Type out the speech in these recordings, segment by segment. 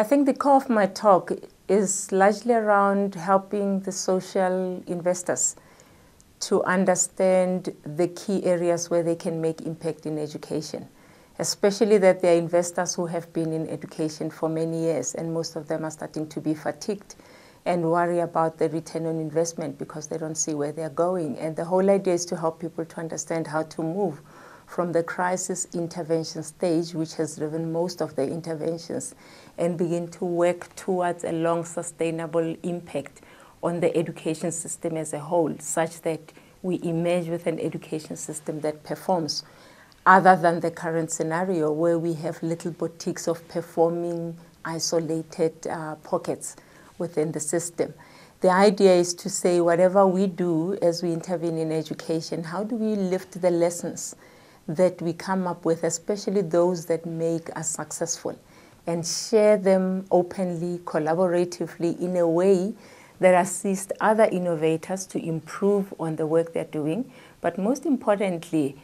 I think the core of my talk is largely around helping the social investors to understand the key areas where they can make impact in education, especially that there are investors who have been in education for many years, and most of them are starting to be fatigued and worry about the return on investment because they don't see where they're going. And the whole idea is to help people to understand how to move from the crisis intervention stage, which has driven most of the interventions, and begin to work towards a long sustainable impact on the education system as a whole, such that we emerge with an education system that performs, other than the current scenario where we have little boutiques of performing isolated pockets within the system. The idea is to say whatever we do as we intervene in education, how do we lift the lessons that we come up with, especially those that make us successful, and share them openly, collaboratively, in a way that assists other innovators to improve on the work they're doing, but most importantly,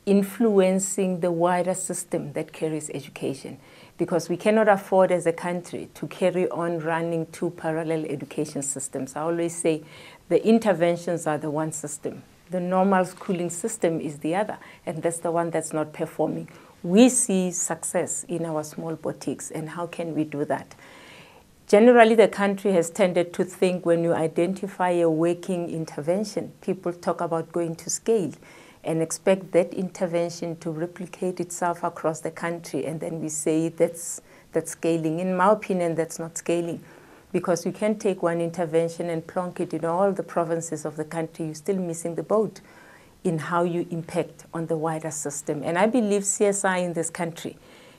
influencing the wider system that carries education. Because we cannot afford as a country to carry on running two parallel education systems. I always say the interventions are the one system. The normal schooling system is the other, and that's the one that's not performing. We see success in our small boutiques, and how can we do that? Generally, the country has tended to think when you identify a working intervention, people talk about going to scale and expect that intervention to replicate itself across the country, and then we say that's scaling. In my opinion, that's not scaling, because you can take one intervention and plonk it in all the provinces of the country. You're still missing the boat in how you impact on the wider system. And I believe CSI in this country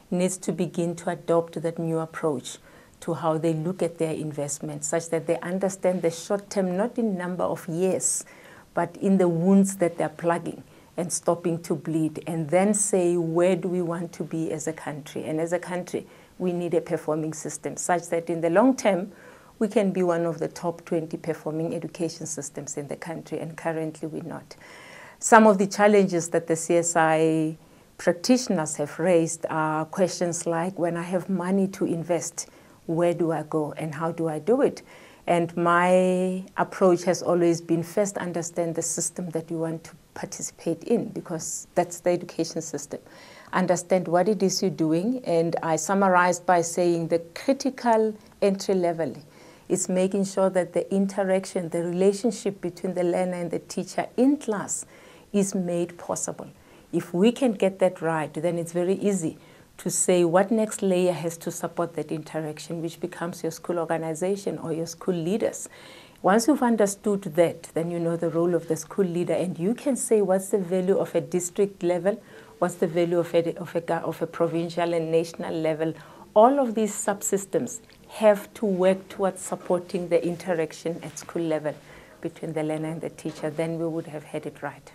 needs to begin to adopt that new approach to how they look at their investments, such that they understand the short term, not in number of years, but in the wounds that they're plugging and stopping to bleed, and then say, where do we want to be as a country? And as a country, we need a performing system such that in the long term, we can be one of the top 20 performing education systems in the country, and currently we're not. Some of the challenges that the CSI practitioners have raised are questions like, when I have money to invest, where do I go and how do I do it? And my approach has always been, first understand the system that you want to participate in, because that's the education system. Understand what it is you're doing, and I summarized by saying the critical entry level is making sure that the interaction, the relationship between the learner and the teacher in class is made possible. If we can get that right, then it's very easy to say what next layer has to support that interaction, which becomes your school organization or your school leaders. Once you've understood that, then you know the role of the school leader, and you can say what's the value of a district level, what's the value of a provincial and national level. All of these subsystems have to work towards supporting the interaction at school level between the learner and the teacher. Then we would have had it right.